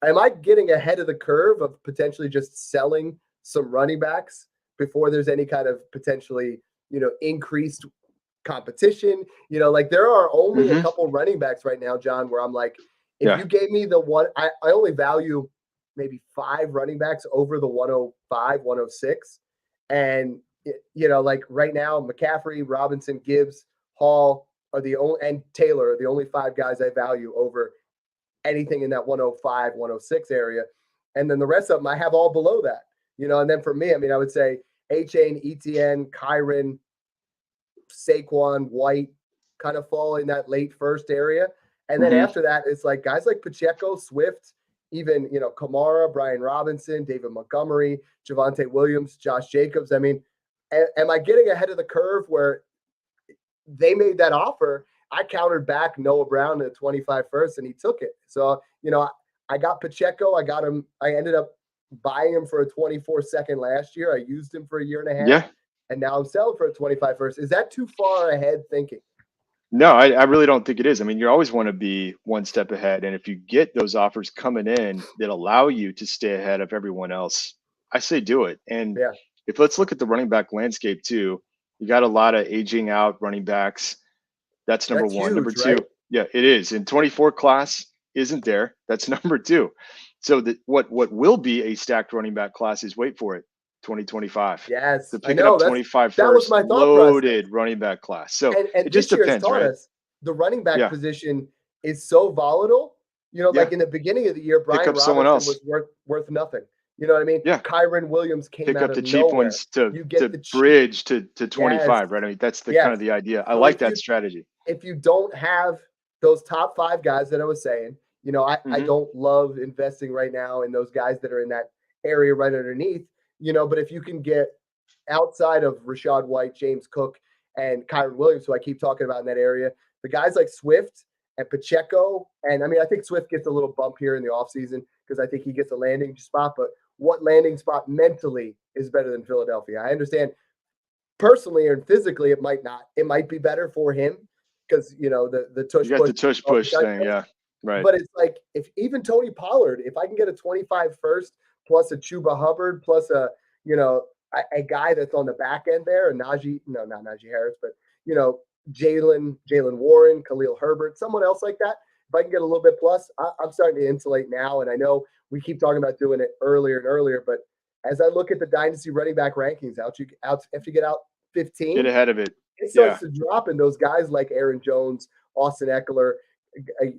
Am I getting ahead of the curve of potentially just selling some running backs before there's any kind of potentially, increased competition? There are only a couple running backs right now, John, where I'm like, if you gave me the one, I only value maybe 5 running backs over the 105, 106. And, right now, McCaffrey, Robinson, Gibbs, Hall are the only, and Taylor are the only 5 guys I value over anything in that 105, 106 area. And then the rest of them, I have all below that, and then for me, I would say A-Chain, ETN, Kyron, Saquon, White kind of fall in that late first area. And then after that, it's like guys like Pacheco, Swift, even, Kamara, Brian Robinson, David Montgomery, Javonte Williams, Josh Jacobs. Am I getting ahead of the curve where they made that offer? I countered back Noah Brown at 25 first and he took it. So, I got Pacheco. I got him. I ended up buying him for a 24 second last year. I used him for a year and a half. Yeah. And now I'm selling for a 25 first. Is that too far ahead thinking? No, I really don't think it is. You always want to be one step ahead. And if you get those offers coming in that allow you to stay ahead of everyone else, I say do it. And if let's look at the running back landscape too, you got a lot of aging out running backs. That's number one. Huge, number 2, right? Yeah, it is. In 24 class isn't there. That's number 2. So what will be a stacked running back class is, wait for it, 2025. Yes, so picking up 25 that first was my thought loaded process. Running back class. So and it just depends, right? The running back position is so volatile. Like in the beginning of the year, Brian Robinson was worth nothing. You know what I mean? Yeah. Kyron Williams came pick out up of the cheap nowhere. ones to bridge to 25, right? That's the kind of the idea. I like that strategy. if you don't have those top 5 guys that I was saying, I don't love investing right now in those guys that are in that area right underneath, but if you can get outside of Rachaad White, James Cook, and Kyren Williams, who I keep talking about in that area, the guys like Swift and Pacheco, and I think Swift gets a little bump here in the offseason because I think he gets a landing spot, but what landing spot mentally is better than Philadelphia? I understand personally and physically it might be better for him because the tush push, the tush push thing, yeah, right. But it's like if even Tony Pollard, if I can get a 25 first plus a Chuba Hubbard plus a guy that's on the back end there, and not Najee Harris, but Jalen Warren, Khalil Herbert, someone else like that. If I can get a little bit plus, I'm starting to insulate now, and I know we keep talking about doing it earlier and earlier, but as I look at the dynasty running back rankings, after you get out 15, get ahead of it. It starts to drop, and those guys like Aaron Jones, Austin Eckler,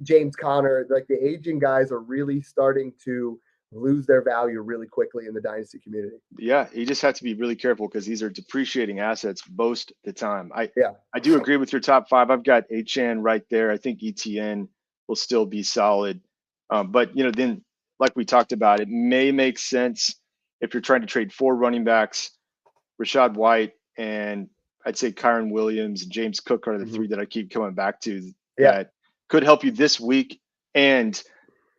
James Conner, like the aging guys are really starting to lose their value really quickly in the dynasty community. Yeah, you just have to be really careful because these are depreciating assets most of the time. I do agree with your top 5. I've got Achane right there. I think ETN will still be solid. But then like we talked about, it may make sense if you're trying to trade 4 running backs, Rachaad White and I'd say Kyren Williams and James Cook are the 3 that I keep coming back to that could help you this week and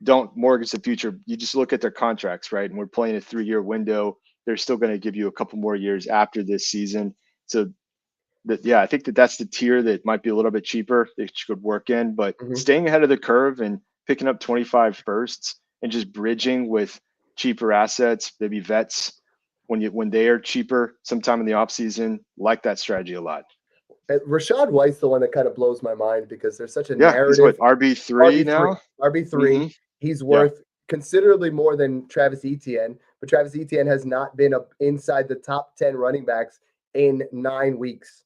don't mortgage the future. You just look at their contracts, right? And we're playing a 3-year window. They're still going to give you a couple more years after this season. So I think that's the tier that might be a little bit cheaper that you could work in, but staying ahead of the curve and picking up 25 firsts and just bridging with cheaper assets, maybe vets when they are cheaper sometime in the off season, like that strategy a lot. And Rachaad White's the one that kind of blows my mind because there's such a narrative. He's RB3 now. RB3. He's worth considerably more than Travis Etienne, but Travis Etienne has not been inside the top 10 running backs in 9 weeks.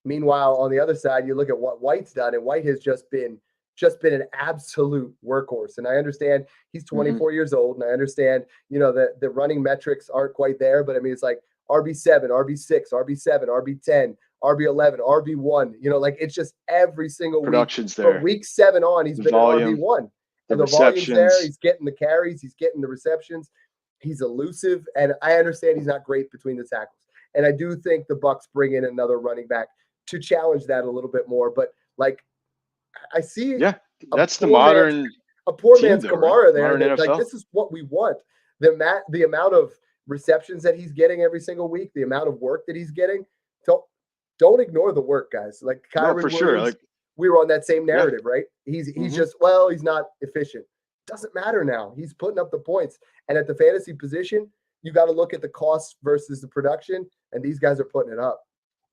Meanwhile, on the other side, you look at what White's done, and White has just been an absolute workhorse. And I understand he's 24 years old, and I understand, the running metrics aren't quite there, but it's like RB7, RB6, RB7, RB10, RB11, RB1, it's just every single production's week. there. From week 7 on, he's been an RB1. And the volume's there. He's getting the carries. He's getting the receptions. He's elusive. And I understand he's not great between the tackles. And I do think the Bucs bring in another running back to challenge that a little bit more. But I see. Yeah, that's the modern. A poor man's Kamara there. That, this is what we want. The amount of receptions that he's getting every single week, the amount of work that he's getting. Don't ignore the work, guys. Like Kyren Williams, sure. We were on that same narrative, right? He's just, he's not efficient. Doesn't matter now. He's putting up the points. And at the fantasy position, you got to look at the cost versus the production, and these guys are putting it up.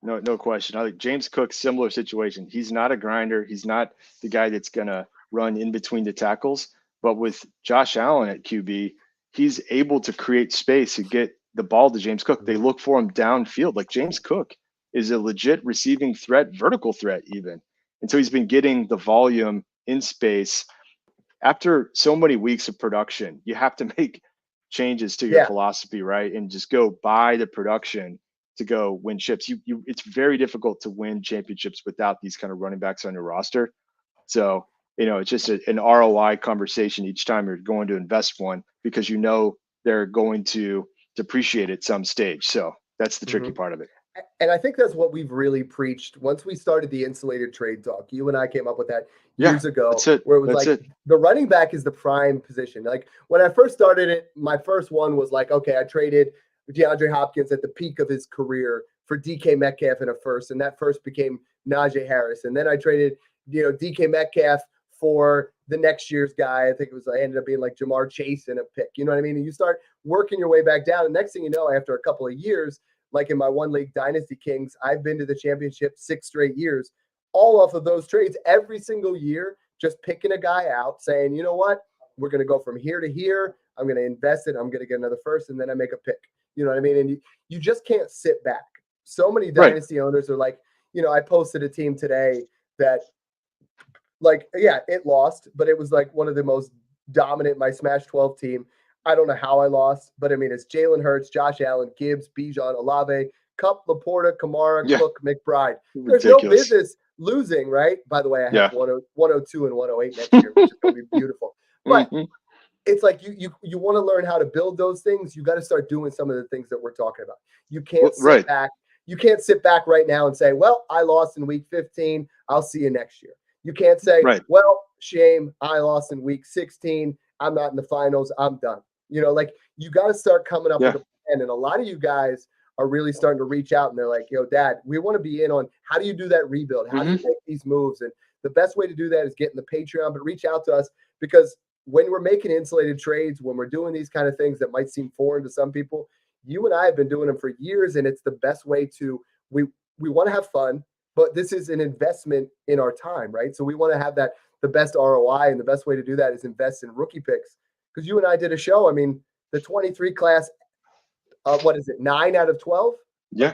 No question. I think James Cook, similar situation. He's not a grinder. He's not the guy that's going to run in between the tackles. But with Josh Allen at QB, he's able to create space and get the ball to James Cook. They look for him downfield. Like James Cook is a legit receiving threat, vertical threat even. And so he's been getting the volume in space. After so many weeks of production, you have to make changes to your philosophy, right? And just go buy the production to go win chips. It's very difficult to win championships without these kind of running backs on your roster. So, it's just an ROI conversation each time you're going to invest one because they're going to depreciate at some stage. So that's the tricky part of it. And I think that's what we've really preached. Once we started the insulated trade talk, you and I came up with that years ago, where it was the running back is the prime position. Like when I first started it, my first one was like, okay, I traded DeAndre Hopkins at the peak of his career for DK Metcalf in a first, and that first became Najee Harris. And then I traded, DK Metcalf for the next year's guy. I think I ended up being like Jamar Chase in a pick. You know what I mean? And you start working your way back down. And next thing you know, after a couple of years, like in my one league Dynasty Kings, I've been to the championship 6 straight years, all off of those trades every single year, just picking a guy out saying, you know what, we're going to go from here to here. I'm going to invest it. I'm going to get another first, and then I make a pick. You know what I mean? And you just can't sit back. So many Dynasty owners are like, I posted a team today that it lost, but it was like one of the most dominant, my Smash 12 team. I don't know how I lost, but it's Jalen Hurts, Josh Allen, Gibbs, Bijan, Olave, Kupp, Laporta, Kamara, Cook, McBride. There's no business losing, right? By the way, I have 102 and 108 next year, which is going to be beautiful. But it's like you want to learn how to build those things. You got to start doing some of the things that we're talking about. You can't sit back. You can't sit back right now and say, well, I lost in week 15. I'll see you next year. You can't say, well, shame, I lost in week 16. I'm not in the finals. I'm done. Like you got to start coming up with a plan. And a lot of you guys are really starting to reach out and they're like, yo, Dad, we want to be in on how do you do that rebuild? How do you make these moves? And the best way to do that is get in the Patreon, but reach out to us because when we're making insulated trades, when we're doing these kind of things that might seem foreign to some people, you and I have been doing them for years, and it's the best way to, we want to have fun, but this is an investment in our time, right? So we want to have the best ROI, and the best way to do that is invest in rookie picks. Because you and I did a show, I mean, the 23 class, 9 out of 12? Yeah.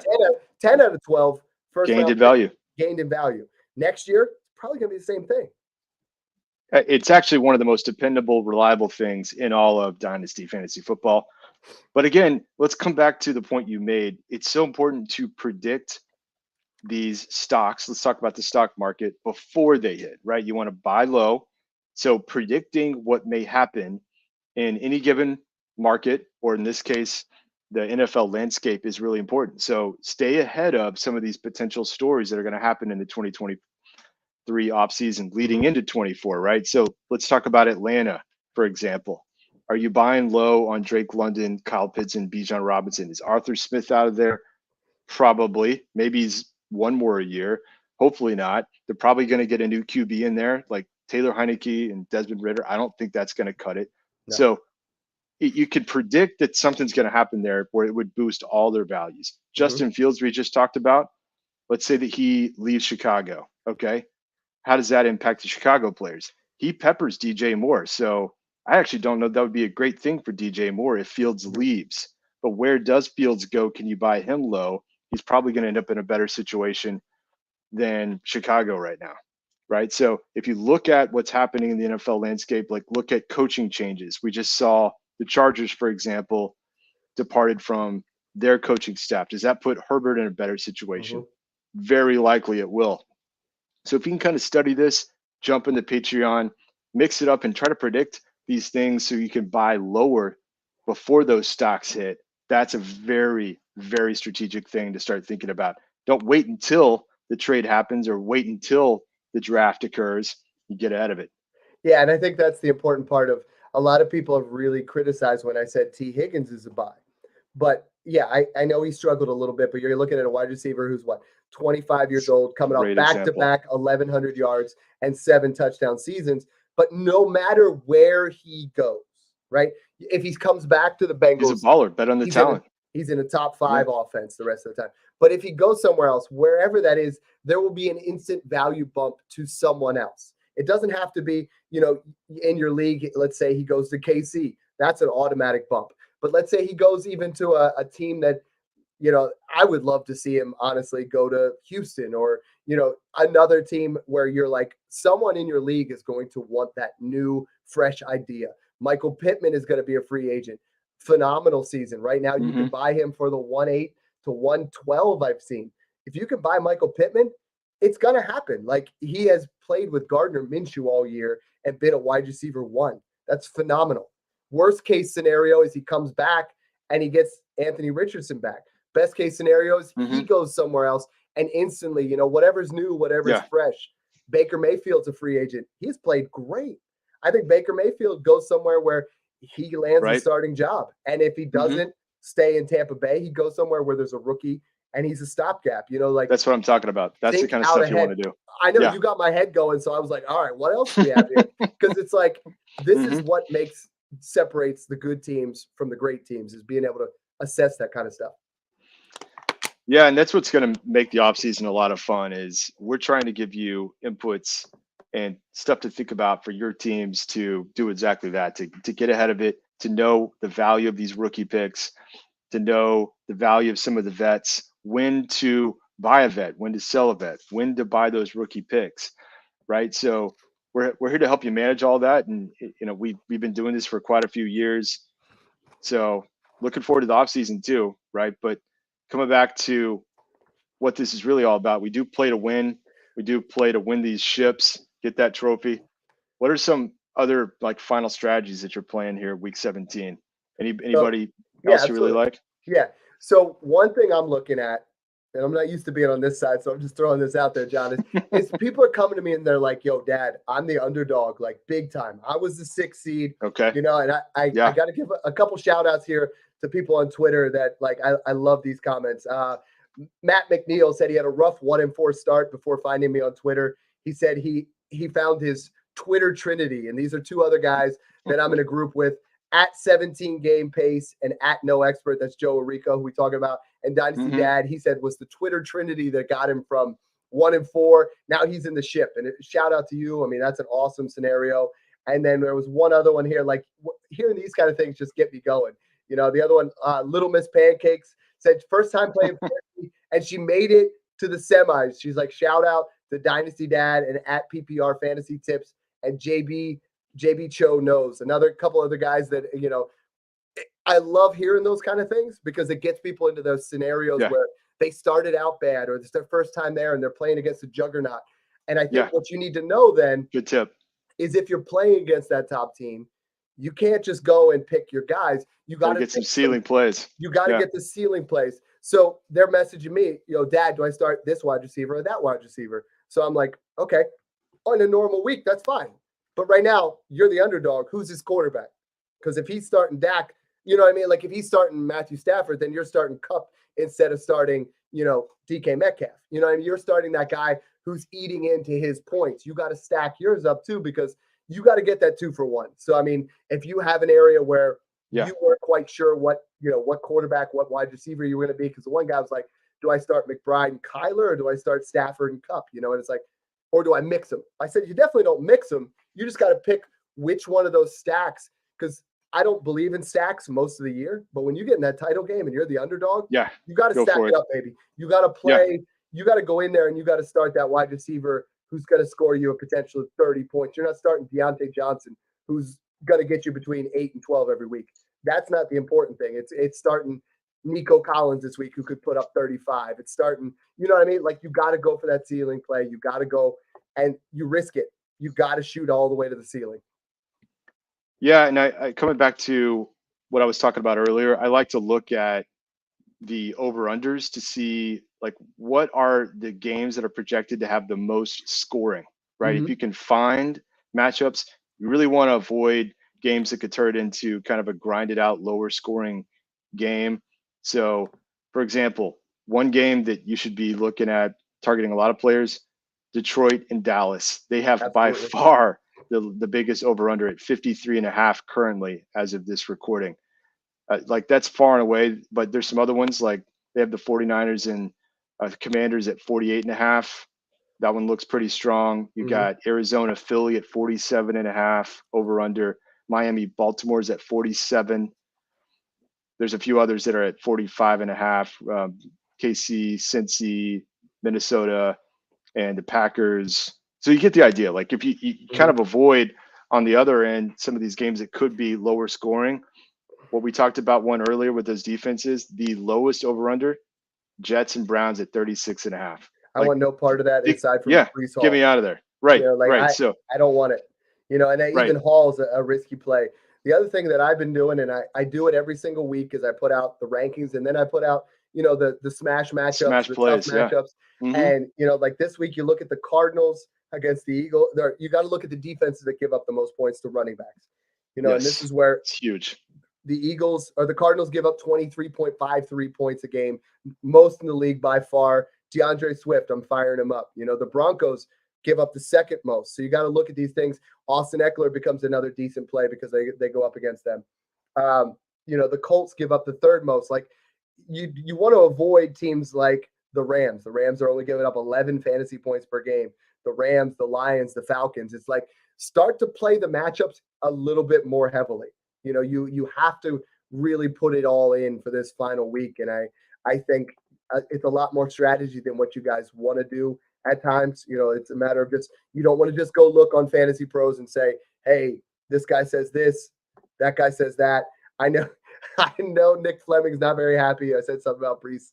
10 out of 12 first gained in value. Gained in value. Next year, it's probably going to be the same thing. It's actually one of the most dependable, reliable things in all of Dynasty Fantasy Football. But again, let's come back to the point you made. It's so important to predict these stocks. Let's talk about the stock market before they hit, right? You want to buy low. So predicting what may happen in any given market, or in this case, the NFL landscape, is really important. So stay ahead of some of these potential stories that are going to happen in the 2023 offseason leading into 24, right? So let's talk about Atlanta, for example. Are you buying low on Drake London, Kyle Pitts, and Bijan Robinson? Is Arthur Smith out of there? Probably. Maybe he's one more a year. Hopefully not. They're probably going to get a new QB in there, like Taylor Heineke and Desmond Ridder. I don't think that's going to cut it. No. So you could predict that something's going to happen there where it would boost all their values. Justin Fields, we just talked about. Let's say that he leaves Chicago. Okay. How does that impact the Chicago players? He peppers DJ Moore. So I actually don't know that would be a great thing for DJ Moore if Fields leaves. But where does Fields go? Can you buy him low? He's probably going to end up in a better situation than Chicago right now, right? So if you look at what's happening in the NFL landscape, like look at coaching changes. We just saw the Chargers, for example, departed from their coaching staff. Does that put Herbert in a better situation? Very likely it will. So if you can kind of study this, jump into Patreon, mix it up and try to predict these things so you can buy lower before those stocks hit. That's a very, very strategic thing to start thinking about. Don't wait until the trade happens or wait until the draft occurs. You get ahead of it. Yeah, and I think that's the important part of a lot of people have really criticized when I said T. Higgins is a buy. But yeah, I know he struggled a little bit, but you're looking at a wide receiver who's 25 years old, coming off back-to-back 1,100 yards and 7 touchdown seasons. But no matter where he goes, right? If he comes back to the Bengals, he's a baller. Bet on the talent. He's in a top 5 offense the rest of the time. But if he goes somewhere else, wherever that is, there will be an instant value bump to someone else. It doesn't have to be, in your league. Let's say he goes to KC. That's an automatic bump. But let's say he goes even to a team that, I would love to see him honestly go to Houston or, another team where you're like, someone in your league is going to want that new, fresh idea. Michael Pittman is going to be a free agent. Phenomenal season. Right now, you can buy him for the 1.8 to 112 I've seen. If you can buy Michael Pittman, it's going to happen. Like, he has played with Gardner Minshew all year and been a wide receiver 1. That's phenomenal. Worst case scenario is he comes back and he gets Anthony Richardson back. Best case scenario is he goes somewhere else and instantly, whatever's new, whatever's fresh. Baker Mayfield's a free agent. He's played great. I think Baker Mayfield goes somewhere where he lands a starting job. And if he doesn't stay in Tampa Bay, he goes somewhere where there's a rookie and he's a stopgap. That's what I'm talking about. That's the kind of stuff you want to do. I know you got my head going, so I was like, all right, what else do we have here? Because it's like, this is what separates the good teams from the great teams, is being able to assess that kind of stuff. Yeah, and that's what's going to make the offseason a lot of fun, is we're trying to give you inputs and stuff to think about for your teams to do exactly that, to get ahead of it, to know the value of these rookie picks, to know the value of some of the vets, when to buy a vet, when to sell a vet, when to buy those rookie picks, right? So we're here to help you manage all that. And, we've been doing this for quite a few years. So looking forward to the offseason too, right? But coming back to what this is really all about, we do play to win. We do play to win these ships, get that trophy. What are some other like final strategies that you're playing here week 17? Anybody else you really like? Yeah. So one thing I'm looking at, and I'm not used to being on this side, so I'm just throwing this out there, John, is people are coming to me and they're like, yo, Dad, I'm the underdog, like big time. I was the 6th seed. Okay. You know, and I got to give a couple shout outs here to people on Twitter that like, I love these comments. Matt McNeil said he had a rough 1-4 start before finding me on Twitter. He said he found his Twitter Trinity, and these are two other guys that I'm in a group with, at 17 game pace and at no expert. That's Joe Arico, who we talk about, and Dynasty Dad. He said was the Twitter Trinity that got him from 1-4. Now he's in the ship, and shout out to you. I mean, that's an awesome scenario. And then there was one other one here, like hearing these kind of things just get me going. You know, the other one, Little Miss Pancakes, said first time playing and she made it to the semis. She's like, shout out to Dynasty Dad and at PPR Fantasy Tips and JB Cho knows. Another couple other guys that, you know, I love hearing those kind of things because it gets people into those scenarios where they started out bad or it's their first time there and they're playing against a juggernaut. And I think what you need to know then good tip is if you're playing against that top team, you can't just go and pick your guys. You got to get some ceiling plays. You got to get the ceiling plays. So they're messaging me, you know, Dad, do I start this wide receiver or that wide receiver? So I'm like, okay, on a normal week, that's fine. But right now, you're the underdog. Who's his quarterback? Because if he's starting Dak, you know what I mean? Like if he's starting Matthew Stafford, then you're starting Kupp instead of starting, you know, DK Metcalf. You know what I mean? You're starting that guy who's eating into his points. You got to stack yours up too because you got to get that 2-for-1. So, I mean, if you have an area where you weren't quite sure what quarterback, what wide receiver you were going to be, because the one guy was like, do I start McBride and Kyler or do I start Stafford and Kupp? You know, and it's like, or do I mix them? I said, you definitely don't mix them. You just got to pick which one of those stacks, because I don't believe in stacks most of the year. But when you get in that title game and you're the underdog, you got to stack it up, baby. You got to play. You got to go in there and you got to start that wide receiver who's going to score you a potential 30 points. You're not starting Deontay Johnson, who's going to get you between 8 and 12 every week. That's not the important thing. It's starting Nico Collins this week, who could put up 35. It's starting, you know what I mean? Like you got to go for that ceiling play. You got to go and you risk it. You got to shoot all the way to the ceiling. Yeah. And I coming back to what I was talking about earlier, I like to look at the over-unders to see like what are the games that are projected to have the most scoring, right? If you can find matchups, you really want to avoid games that could turn into kind of a grinded out lower scoring game. So for example, one game that you should be looking at targeting a lot of players, Detroit and Dallas. They have by far the biggest over-under at 53.5 currently as of this recording. Like that's far and away, but there's some other ones like they have the 49ers and Commanders at 48.5. That one looks pretty strong. You got Arizona, Philly at 47.5 over under. Miami, Baltimore's at 47. There's a few others that are at 45.5. KC, Cincy, Minnesota, and the Packers. So you get the idea. Like if you kind of avoid on the other end some of these games that could be lower scoring. What we talked about one earlier with those defenses, the lowest over under, Jets and Browns at 36.5. I want no part of that aside from Breece Hall. Get me out of there. Right. You know, like right. I don't want it. You know, and even Hall's a risky play. The other thing that I've been doing, and I do it every single week, is I put out the rankings and then I put out, you know, the smash matchups, plays, tough matchups. And, you know, like this week you look at the Cardinals against the Eagles. You got to look at the defenses that give up the most points to running backs. You know, and this is where it's huge. The Eagles or the Cardinals give up 23.53 points a game, most in the league by far. DeAndre Swift, I'm firing him up. You know, the Broncos give up the second most. So you got to look at these things. Austin Eckler becomes another decent play because they go up against them. You know, the Colts give up the third most. Like you want to avoid teams like the Rams. The Rams are only giving up 11 fantasy points per game. The Rams, the Lions, the Falcons. It's like start to play the matchups a little bit more heavily. You know, you have to really put it all in for this final week. And I think it's a lot more strategy than what you guys want to do at times. You know, it's a matter of just, you don't want to just go look on Fantasy Pros and say, hey, this guy says this, that guy says that. I know Nick Fleming's not very happy. I said something about Breece.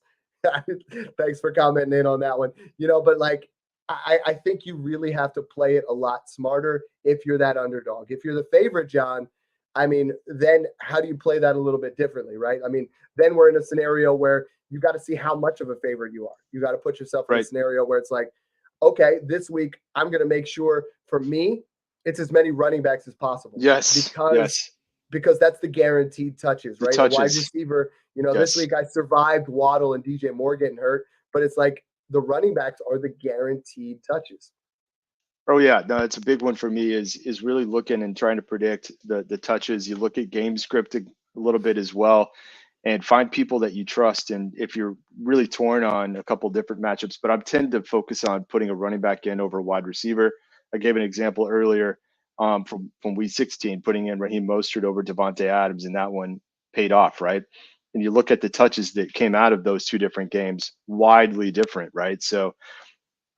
Thanks for commenting in on that one. You know, but like I think you really have to play it a lot smarter if you're that underdog. If you're the favorite, John, I mean, then how do you play that a little bit differently, right? I mean, then we're in a scenario where you got to see how much of a favorite you are. You got to put yourself in a scenario where it's like, okay, this week I'm going to make sure for me, it's as many running backs as possible. Because that's the guaranteed touches, right? The wide receiver, this week I survived Waddle and DJ Moore getting hurt, but it's like the running backs are the guaranteed touches. Oh yeah, no, it's a big one for me is really looking and trying to predict the touches. You look at game script a little bit as well and find people that you trust. And if you're really torn on a couple different matchups, but I tend to focus on putting a running back in over a wide receiver. I gave an example earlier from week 16, putting in Raheem Mostert over Davante Adams, and that one paid off, right? And you look at the touches that came out of those two different games, widely different, right? So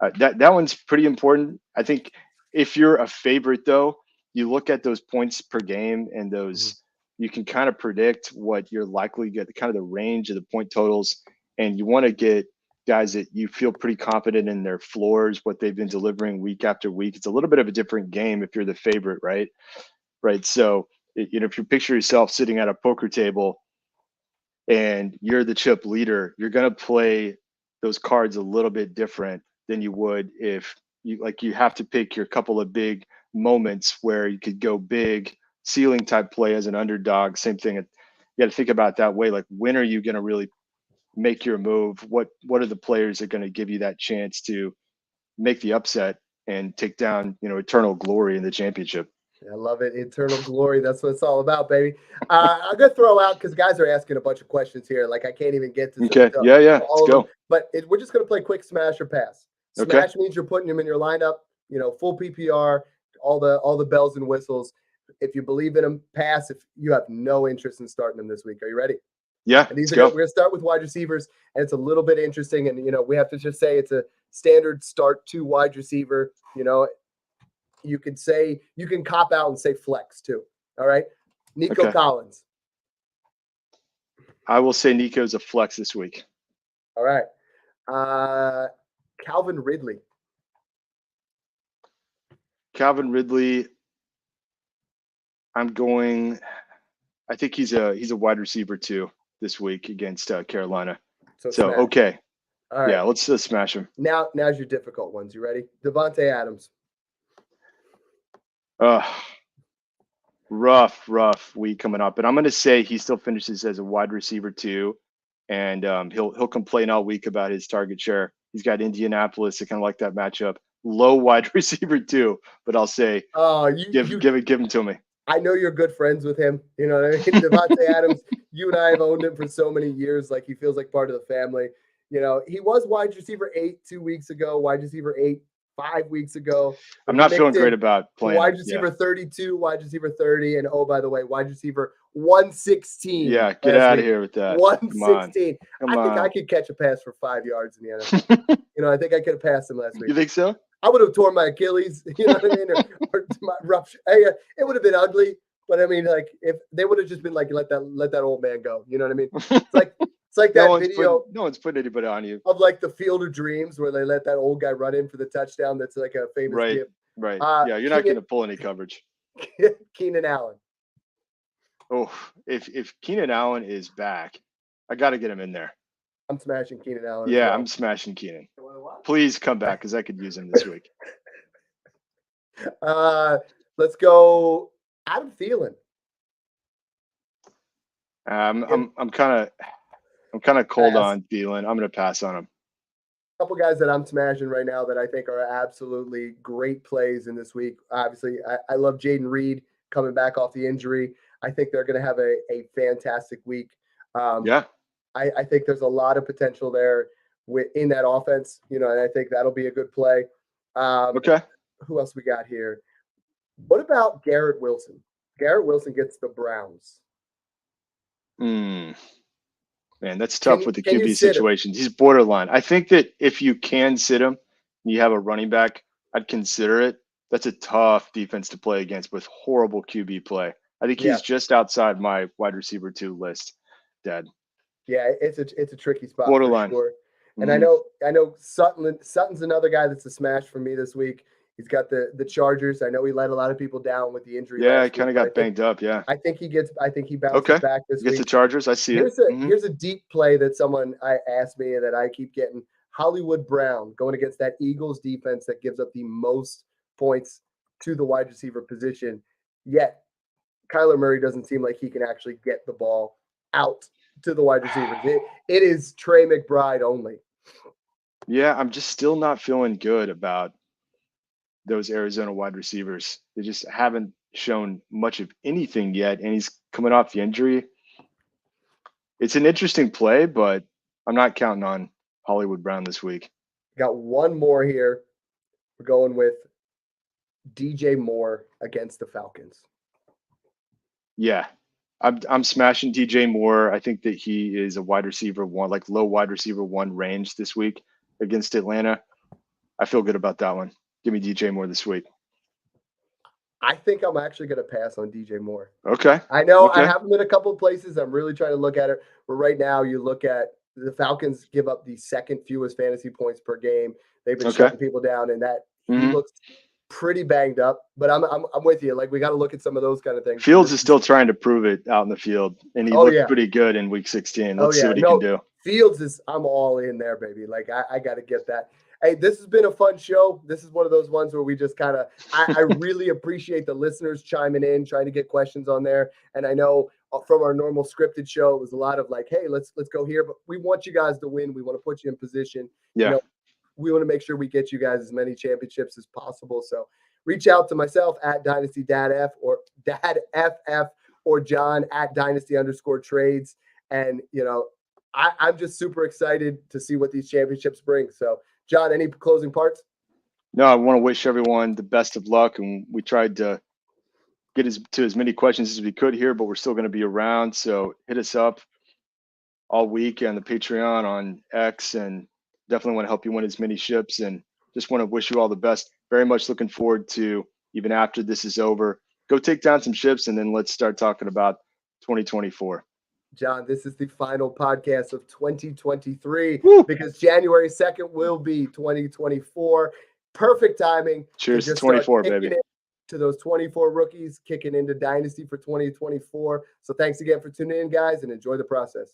that one's pretty important. I think if you're a favorite, though, you look at those points per game and those you can kind of predict what you're likely to get, kind of the range of the point totals, and you want to get guys that you feel pretty confident in their floors, what they've been delivering week after week. It's a little bit of a different game if you're the favorite, right? So, if you picture yourself sitting at a poker table and you're the chip leader, you're going to play those cards a little bit different than you would if you have to pick your couple of big moments where you could go big ceiling type play as an underdog. Same thing. You got to think about that way. Like, when are you going to really make your move? What are the players that are going to give you that chance to make the upset and take down, eternal glory in the championship? I love it. Eternal glory. That's what it's all about, baby. I'm going to throw out, because guys are asking a bunch of questions here. Like, I can't even get to Okay. Yeah. Let's go. But we're just going to play quick smash or pass. Smash means you're putting them in your lineup, full PPR, all the bells and whistles. If you believe in them, pass if you have no interest in starting them this week. Are you ready? Yeah. We're going to start with wide receivers, and it's a little bit interesting. And, we have to just say it's a standard start to wide receiver. You can cop out and say flex too. All right. Nico Collins. I will say Nico's a flex this week. All right. Calvin Ridley. I think he's a wide receiver too this week against Carolina. So okay. All right. Yeah, let's smash him. Now's your difficult ones. You ready? Davante Adams. Rough week coming up. And I'm going to say he still finishes as a wide receiver too. And he'll complain all week about his target share. He's got Indianapolis. I kind of like that matchup. Low wide receiver too, but I'll say give him to me. I know you're good friends with him. You know what I mean? Davante Adams, you and I have owned him for so many years. Like, he feels like part of the family. He was wide receiver 8 2 weeks ago, wide receiver 8 5 weeks ago. I'm not feeling great about playing. Wide receiver 32, wide receiver 30, and oh, by the way, wide receiver 116. Yeah, get out of here with that. 116. I think I could catch a pass for 5 yards in the NFL. I think I could have passed him last week. You think so? I would have torn my Achilles, you know what I mean, or my rupture. It would have been ugly, but I mean, like, if they would have just been like, let that old man go. You know what I mean? It's like that video. No one's putting anybody on you. Of like the Field of Dreams where they let that old guy run in for the touchdown. That's like a famous gift. Right. Yeah, you're not going to pull any coverage. Keenan Allen. Oh, if Keenan Allen is back, I got to get him in there. I'm smashing Keenan Allen. Yeah, I'm smashing Keenan. Please come back, because I could use him this week. Let's go Adam Thielen. I'm kind of cold on Thielen. I'm going to pass on him. A couple guys that I'm smashing right now that I think are absolutely great plays in this week. Obviously, I love Jaden Reed coming back off the injury. I think they're going to have a fantastic week. I think there's a lot of potential there in that offense, and I think that'll be a good play. Who else we got here? What about Garrett Wilson? Garrett Wilson gets the Browns. Man, that's tough with the QB situations. He's borderline. I think that if you can sit him, and you have a running back, I'd consider it. That's a tough defense to play against with horrible QB play. I think he's just outside my wide receiver 2 list, Dad. Yeah, it's a tricky spot. Borderline. For sure. And I know Sutton's another guy that's a smash for me this week. He's got the Chargers. I know he let a lot of people down with the injury. Yeah, he kind of got banged up. Yeah. I think he bounces back this week. Gets the Chargers. I see it. Here's a deep play that someone asked me that I keep getting. Hollywood Brown going against that Eagles defense that gives up the most points to the wide receiver position. Yet Kyler Murray doesn't seem like he can actually get the ball out to the wide receivers. It is Trey McBride only. Yeah, I'm just still not feeling good about those Arizona wide receivers. They just haven't shown much of anything yet, and he's coming off the injury. It's an interesting play, but I'm not counting on Hollywood Brown this week. Got one more here. We're going with DJ Moore against the Falcons. Yeah, I'm smashing DJ Moore. I think that he is a wide receiver one, like low wide receiver one range this week against Atlanta. I feel good about that one. Give me DJ Moore this week. I think I'm actually going to pass on DJ Moore. Okay. I know I have him in a couple of places. I'm really trying to look at it. But right now, you look at the Falcons give up the second fewest fantasy points per game. They've been shutting people down, and that he looks pretty banged up. But I'm with you. Like, we got to look at some of those kind of things. Fields is still trying to prove it out in the field, and he looked pretty good in Week 16. Let's see what he can do. Fields I'm all in there, baby. Like, I got to get that. Hey, this has been a fun show. This is one of those ones where we just kind of I really appreciate the listeners chiming in, trying to get questions on there. And I know from our normal scripted show, it was a lot of like, hey, let's go here. But we want you guys to win. We want to put you in position. Yeah. You know, we want to make sure we get you guys as many championships as possible. So reach out to myself at Dynasty Dad F or Dad FF or John at Dynasty_trades. And, you know, I'm just super excited to see what these championships bring. So, John, any closing parts? No, I want to wish everyone the best of luck. And we tried to get to as many questions as we could here, but we're still going to be around. So hit us up all week on the Patreon, on X, and definitely want to help you win as many ships. And just want to wish you all the best. Very much looking forward to, even after this is over, go take down some ships, and then let's start talking about 2024. John, this is the final podcast of 2023 Woo! Because January 2nd will be 2024. Perfect timing. Cheers to 24, baby. To those 24 rookies kicking into Dynasty for 2024. So thanks again for tuning in, guys, and enjoy the process.